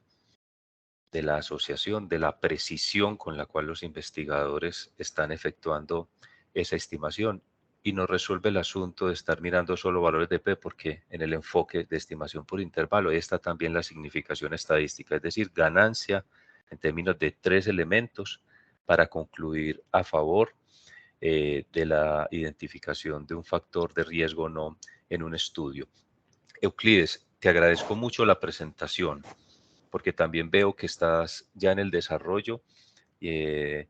de la asociación, de la precisión con la cual los investigadores están efectuando esa estimación, y nos resuelve el asunto de estar mirando solo valores de P, porque en el enfoque de estimación por intervalo está también la significación estadística, es decir, ganancia en términos de 3 elementos para concluir a favor de la identificación de un factor de riesgo o no en un estudio. Euclides, te agradezco mucho la presentación, porque también veo que estás ya en el desarrollo, en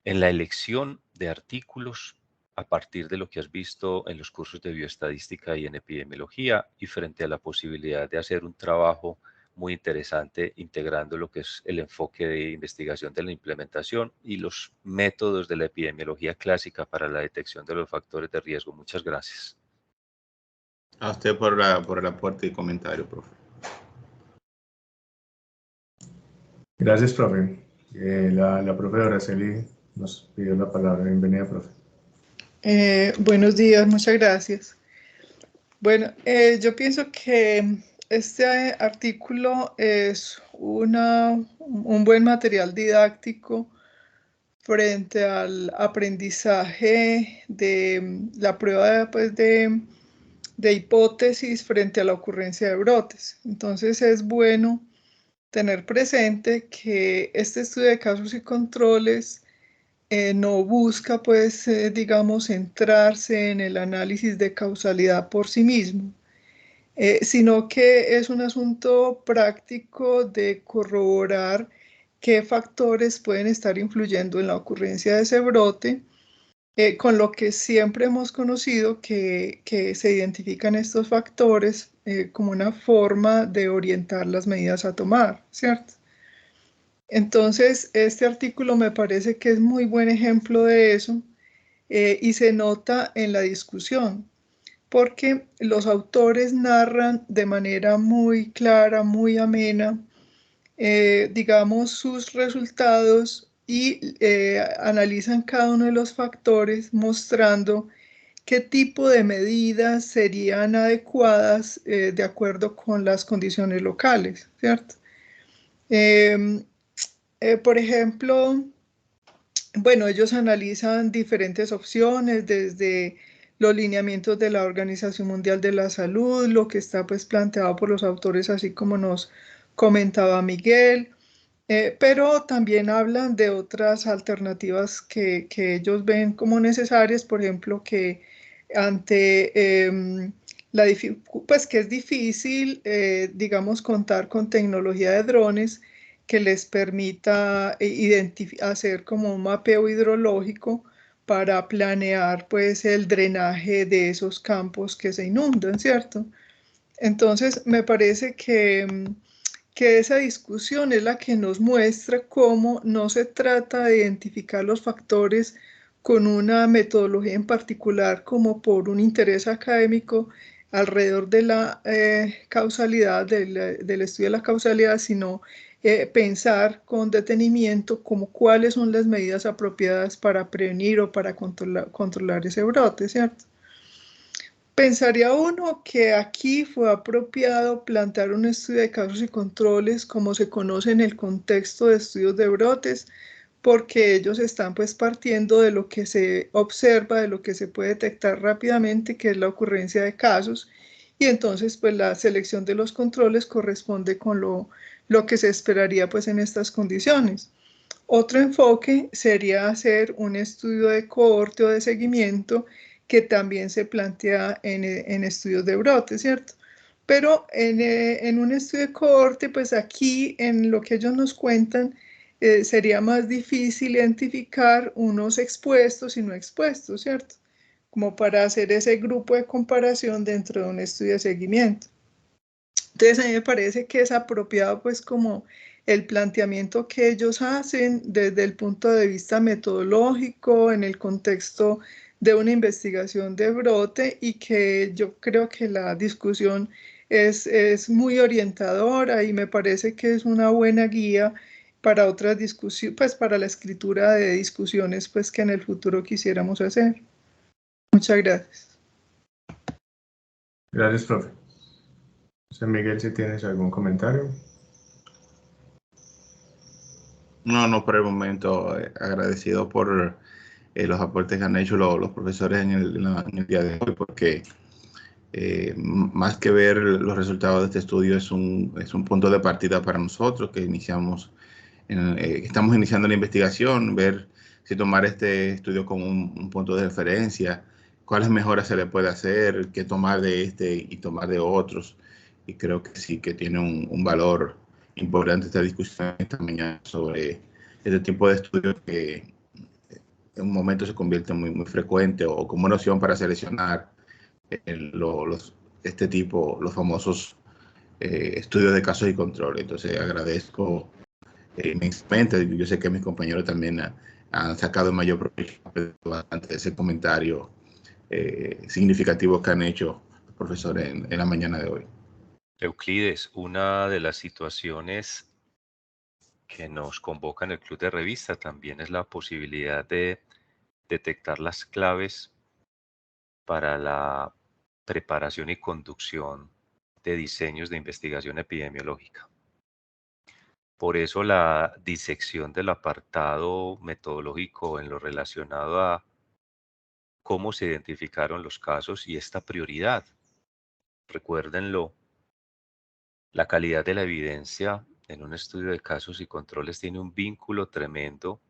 la elección de artículos a partir de lo que has visto en los cursos de bioestadística y en epidemiología, y frente a la posibilidad de hacer un trabajo muy interesante, integrando lo que es el enfoque de investigación de la implementación y los métodos de la epidemiología clásica para la detección de los factores de riesgo. Muchas gracias. A usted por el aporte y comentario, profe. Gracias, profe. La profe Araceli nos pidió la palabra. Bienvenida, profe. Buenos días, muchas gracias. Bueno, yo pienso que este artículo es un buen material didáctico frente al aprendizaje de la prueba pues, de hipótesis frente a la ocurrencia de brotes. Entonces es bueno tener presente que este estudio de casos y controles no busca, pues, digamos, centrarse en el análisis de causalidad por sí mismo, sino que es un asunto práctico de corroborar qué factores pueden estar influyendo en la ocurrencia de ese brote, con lo que siempre hemos conocido que se identifican estos factores como una forma de orientar las medidas a tomar, ¿cierto? Entonces, este artículo me parece que es muy buen ejemplo de eso y se nota en la discusión, porque los autores narran de manera muy clara, muy amena, digamos, sus resultados y analizan cada uno de los factores mostrando qué tipo de medidas serían adecuadas de acuerdo con las condiciones locales, ¿cierto? Por ejemplo, bueno, ellos analizan diferentes opciones desde los lineamientos de la Organización Mundial de la Salud, lo que está pues planteado por los autores, así como nos comentaba Miguel, pero también hablan de otras alternativas que ellos ven como necesarias, por ejemplo, que ante pues que es difícil, digamos, contar con tecnología de drones que les permita hacer como un mapeo hidrológico para planear pues el drenaje de esos campos que se inundan, ¿cierto? Entonces me parece que esa discusión es la que nos muestra cómo no se trata de identificar los factores con una metodología en particular como por un interés académico alrededor de la causalidad, del estudio de la causalidad, sino pensar con detenimiento como cuáles son las medidas apropiadas para prevenir o para controlar ese brote, ¿cierto? Pensaría uno que aquí fue apropiado plantear un estudio de casos y controles como se conoce en el contexto de estudios de brotes, porque ellos están pues partiendo de lo que se observa, de lo que se puede detectar rápidamente, que es la ocurrencia de casos, y entonces pues la selección de los controles corresponde con lo que se esperaría pues en estas condiciones. Otro enfoque sería hacer un estudio de cohorte o de seguimiento que también se plantea en estudios de brote, ¿cierto? Pero en un estudio de cohorte, pues aquí en lo que ellos nos cuentan, sería más difícil identificar unos expuestos y no expuestos, ¿cierto? Como para hacer ese grupo de comparación dentro de un estudio de seguimiento. Entonces a mí me parece que es apropiado pues como el planteamiento que ellos hacen desde el punto de vista metodológico en el contexto de una investigación de brote y que yo creo que la discusión es muy orientadora y me parece que es una buena guía para otras discusiones, pues para la escritura de discusiones pues que en el futuro quisiéramos hacer. Muchas gracias. Gracias, profe. José Miguel, si tienes algún comentario. No, por el momento, agradecido por los aportes que han hecho los profesores en el día de hoy, porque más que ver los resultados de este estudio es un punto de partida para nosotros que estamos iniciando la investigación, ver si tomar este estudio como un punto de referencia, cuáles mejoras se le puede hacer, qué tomar de este y tomar de otros. Y creo que sí que tiene un valor importante esta discusión esta mañana sobre este tipo de estudios que en un momento se convierte muy frecuente o como una opción para seleccionar este tipo, los famosos estudios de casos y control. Entonces agradezco inmensamente. Yo sé que mis compañeros también han sacado mayor provecho bastante de ese comentario significativo que han hecho los profesores en la mañana de hoy. Euclides, una de las situaciones que nos convoca en el Club de Revista también es la posibilidad de detectar las claves para la preparación y conducción de diseños de investigación epidemiológica. Por eso la disección del apartado metodológico en lo relacionado a cómo se identificaron los casos y esta prioridad. Recuérdenlo, la calidad de la evidencia en un estudio de casos y controles tiene un vínculo tremendo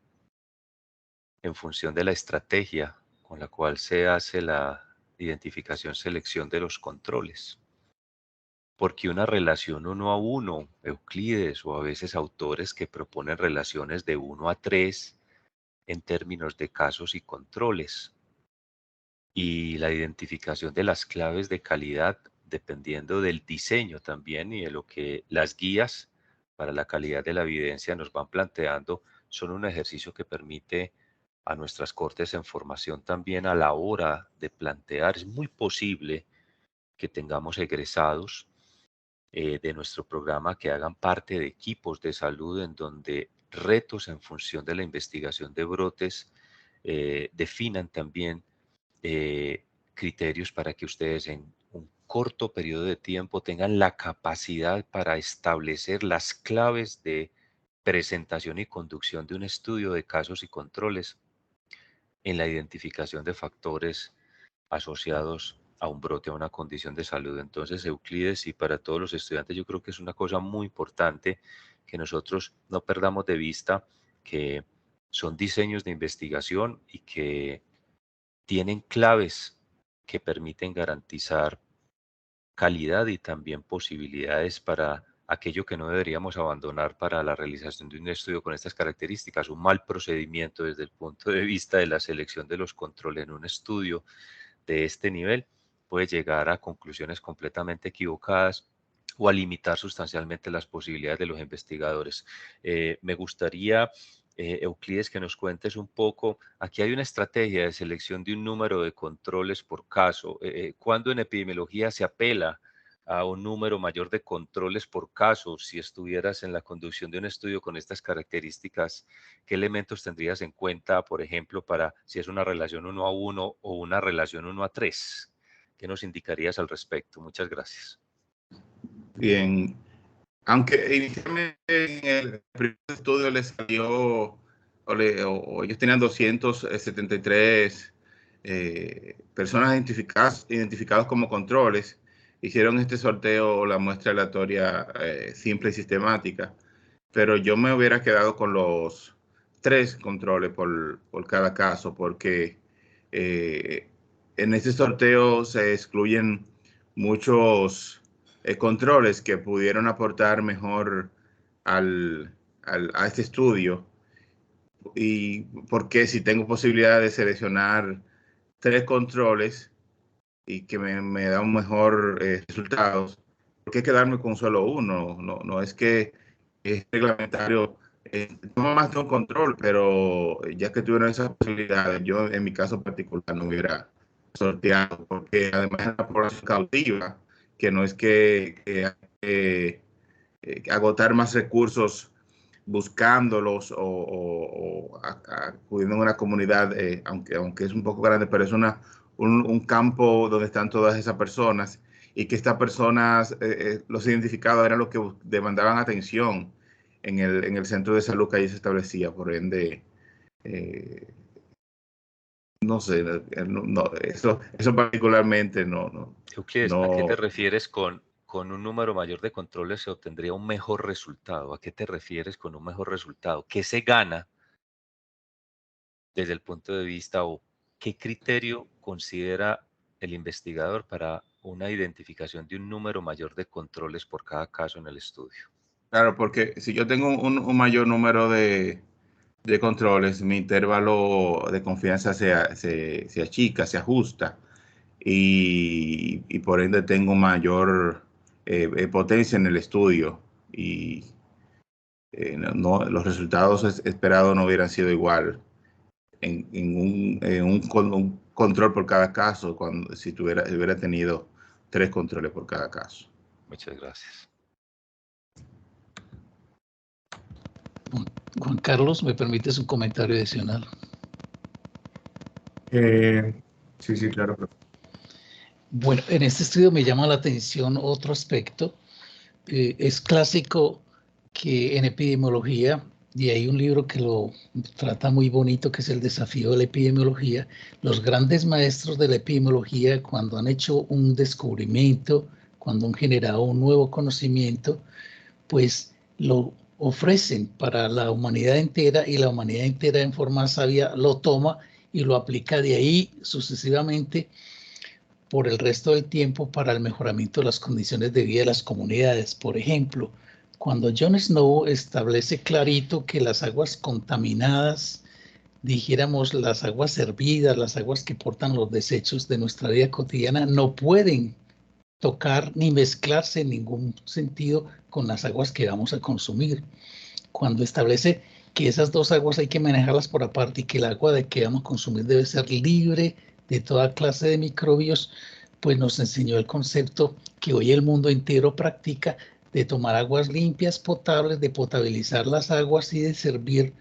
en función de la estrategia con la cual se hace la identificación, selección de los controles. Porque una relación 1 a 1, Euclides o a veces autores que proponen relaciones de 1 a 3 en términos de casos y controles. Y la identificación de las claves de calidad dependiendo del diseño también y de lo que las guías para la calidad de la evidencia nos van planteando, son un ejercicio que permite a nuestras cortes en formación también a la hora de plantear. Es muy posible que tengamos egresados de nuestro programa que hagan parte de equipos de salud en donde retos en función de la investigación de brotes definan también criterios para que ustedes en un corto periodo de tiempo tengan la capacidad para establecer las claves de presentación y conducción de un estudio de casos y controles en la identificación de factores asociados a un brote, a una condición de salud. Entonces, Euclides, y para todos los estudiantes, yo creo que es una cosa muy importante que nosotros no perdamos de vista que son diseños de investigación y que tienen claves que permiten garantizar calidad y también posibilidades para aquello que no deberíamos abandonar para la realización de un estudio con estas características. Un mal procedimiento desde el punto de vista de la selección de los controles en un estudio de este nivel puede llegar a conclusiones completamente equivocadas o a limitar sustancialmente las posibilidades de los investigadores. Me gustaría, Euclides, que nos cuentes un poco, aquí hay una estrategia de selección de un número de controles por caso. ¿Cuándo en epidemiología se apela a un número mayor de controles por caso? Si estuvieras en la conducción de un estudio con estas características, ¿qué elementos tendrías en cuenta, por ejemplo, para si es una relación 1 a 1 o una relación 1 a 3? ¿Qué nos indicarías al respecto? Muchas gracias. Bien, aunque inicialmente en el primer estudio les salió, o ellos tenían 273 personas identificadas como controles, hicieron este sorteo o la muestra aleatoria simple y sistemática, pero yo me hubiera quedado con los 3 controles por cada caso, porque en este sorteo se excluyen muchos controles que pudieron aportar mejor a este estudio. Y porque si tengo posibilidad de seleccionar 3 controles y que me da un mejor resultados, ¿por qué quedarme con solo uno? No es que es reglamentario, no más de un control, pero ya que tuvieron esas posibilidades, yo en mi caso particular no hubiera sorteado, porque además es una población cautiva, que no es que hay que agotar más recursos buscándolos o acudiendo a una comunidad, aunque es un poco grande, pero es un campo donde están todas esas personas y que estas personas, los identificados eran los que demandaban atención en el centro de salud que allí se establecía. Por ende, no sé, eso particularmente no. Euclides, ¿a qué te refieres con un número mayor de controles se obtendría un mejor resultado? ¿A qué te refieres con un mejor resultado? ¿Qué se gana desde el punto de vista o qué criterio considera el investigador para una identificación de un número mayor de controles por cada caso en el estudio? Claro, porque si yo tengo un mayor número de controles, mi intervalo de confianza se achica, se ajusta y por ende tengo mayor potencia en el estudio y los resultados esperados no hubieran sido igual en un control por cada caso si hubiera tenido 3 controles por cada caso. Muchas gracias. Juan Carlos, ¿me permites un comentario adicional? Sí, claro, profe. Bueno, en este estudio me llama la atención otro aspecto. Es clásico que en epidemiología, y hay un libro que lo trata muy bonito, que es El desafío de la epidemiología, los grandes maestros de la epidemiología, cuando han hecho un descubrimiento, cuando han generado un nuevo conocimiento, pues lo ofrecen para la humanidad entera, y la humanidad entera en forma sabia lo toma y lo aplica de ahí sucesivamente por el resto del tiempo para el mejoramiento de las condiciones de vida de las comunidades. Por ejemplo, cuando John Snow establece clarito que las aguas contaminadas, dijéramos las aguas hervidas, las aguas que portan los desechos de nuestra vida cotidiana, no pueden tocar ni mezclarse en ningún sentido con las aguas que vamos a consumir. Cuando establece que esas dos aguas hay que manejarlas por aparte y que el agua de que vamos a consumir debe ser libre de toda clase de microbios, pues nos enseñó el concepto que hoy el mundo entero practica de tomar aguas limpias, potables, de potabilizar las aguas y de servir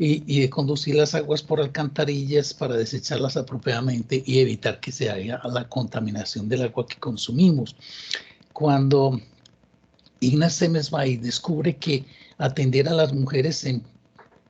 y de conducir las aguas por alcantarillas para desecharlas apropiadamente y evitar que se haga la contaminación del agua que consumimos. Cuando Ignaz Semmelweis descubre que atender a las mujeres en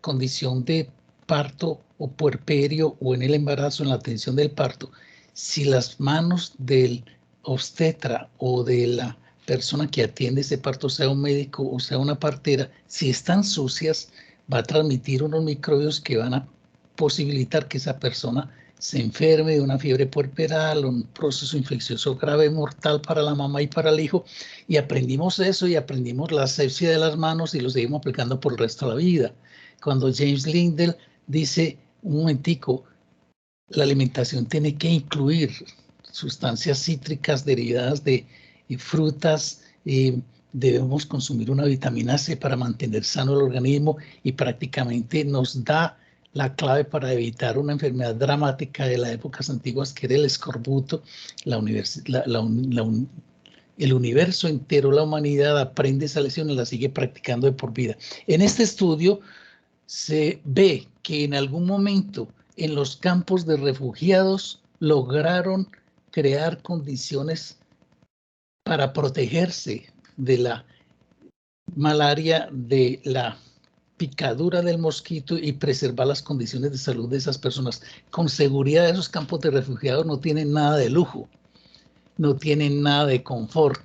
condición de parto o puerperio o en el embarazo, en la atención del parto, si las manos del obstetra o de la persona que atiende ese parto, sea un médico o sea una partera, si están sucias, va a transmitir unos microbios que van a posibilitar que esa persona se enferme de una fiebre puerperal, un proceso infeccioso grave, mortal para la mamá y para el hijo. Y aprendimos eso y aprendimos la asepsia de las manos y lo seguimos aplicando por el resto de la vida. Cuando James Lindell dice, un momentico, la alimentación tiene que incluir sustancias cítricas derivadas de frutas, debemos consumir una vitamina C para mantener sano el organismo, y prácticamente nos da la clave para evitar una enfermedad dramática de las épocas antiguas, que era el escorbuto. El universo entero, la humanidad, aprende esa lección y la sigue practicando de por vida. En este estudio se ve que en algún momento en los campos de refugiados lograron crear condiciones para protegerse de la malaria, de la picadura del mosquito, y preservar las condiciones de salud de esas personas. Con seguridad esos campos de refugiados no tienen nada de lujo, no tienen nada de confort,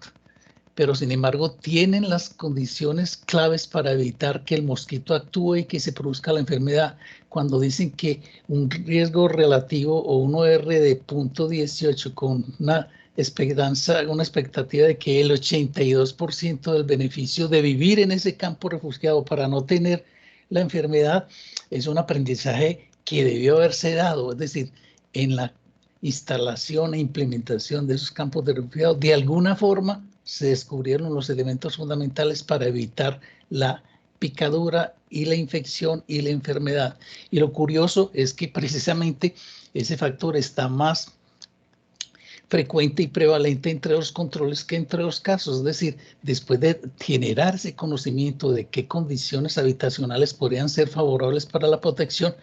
pero sin embargo tienen las condiciones claves para evitar que el mosquito actúe y que se produzca la enfermedad. Cuando dicen que un riesgo relativo o un OR de 0.18 con una expectativa de que el 82% del beneficio de vivir en ese campo refugiado para no tener la enfermedad, es un aprendizaje que debió haberse dado, es decir, en la instalación e implementación de esos campos de refugiados, de alguna forma se descubrieron los elementos fundamentales para evitar la picadura y la infección y la enfermedad. Y lo curioso es que precisamente ese factor está más frecuente y prevalente entre los controles que entre los casos. Es decir, después de generar ese conocimiento de qué condiciones habitacionales podrían ser favorables para la protección,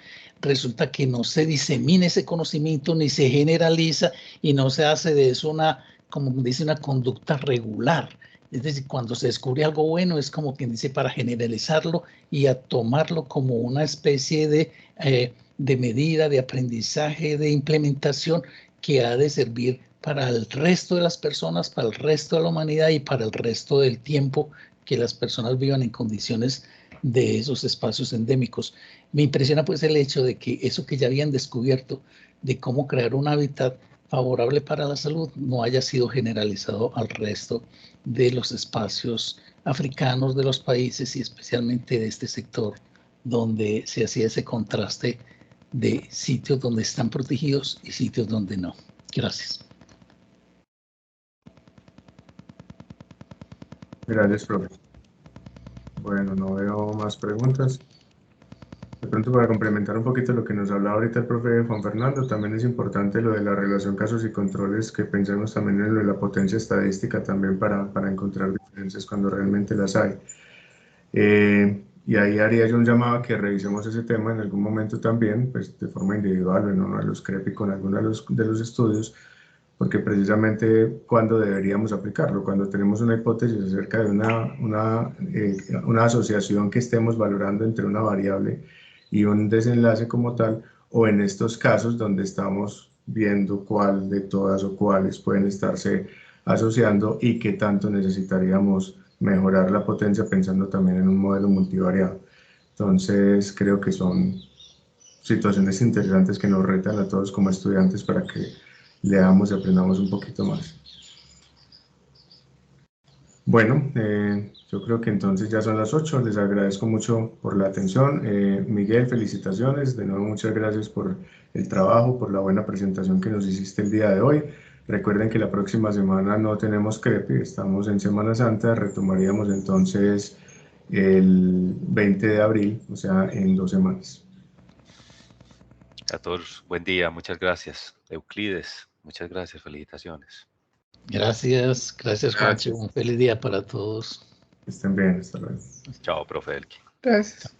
resulta que no se disemina ese conocimiento ni se generaliza y no se hace de eso una, como dice, una conducta regular. Es decir, cuando se descubre algo bueno, es como quien dice, para generalizarlo y a tomarlo como una especie de medida, de aprendizaje, de implementación que ha de servir para el resto de las personas, para el resto de la humanidad y para el resto del tiempo que las personas vivan en condiciones de esos espacios endémicos. Me impresiona pues el hecho de que eso que ya habían descubierto de cómo crear un hábitat favorable para la salud no haya sido generalizado al resto de los espacios africanos de los países, y especialmente de este sector donde se hacía ese contraste de sitios donde están protegidos y sitios donde no. Gracias. Gracias, profe. Bueno, no veo más preguntas. De pronto, para complementar un poquito lo que nos hablaba ahorita el profe Juan Fernando, también es importante lo de la relación casos y controles, que pensemos también en lo de la potencia estadística también para encontrar diferencias cuando realmente las hay. Y ahí haría yo un llamado a que revisemos ese tema en algún momento también, pues de forma individual o en uno de los CREPI con alguno de los estudios, porque precisamente cuando deberíamos aplicarlo, cuando tenemos una hipótesis acerca de una asociación que estemos valorando entre una variable y un desenlace como tal, o en estos casos donde estamos viendo cuál de todas o cuáles pueden estarse asociando y qué tanto necesitaríamos mejorar la potencia pensando también en un modelo multivariado. Entonces creo que son situaciones interesantes que nos retan a todos como estudiantes para que leamos y aprendamos un poquito más. Bueno, yo creo que entonces ya son las 8. Les agradezco mucho por la atención. Miguel, felicitaciones. De nuevo, muchas gracias por el trabajo, por la buena presentación que nos hiciste el día de hoy. Recuerden que la próxima semana no tenemos CREPI, estamos en Semana Santa. Retomaríamos entonces el 20 de abril, o sea, en 2 semanas. A todos, buen día, muchas gracias. Euclides, muchas gracias, felicitaciones. Gracias, gracias Juancho. Gracias. Un feliz día para todos. Que estén bien, hasta luego. Chao, profe Elkin. Gracias.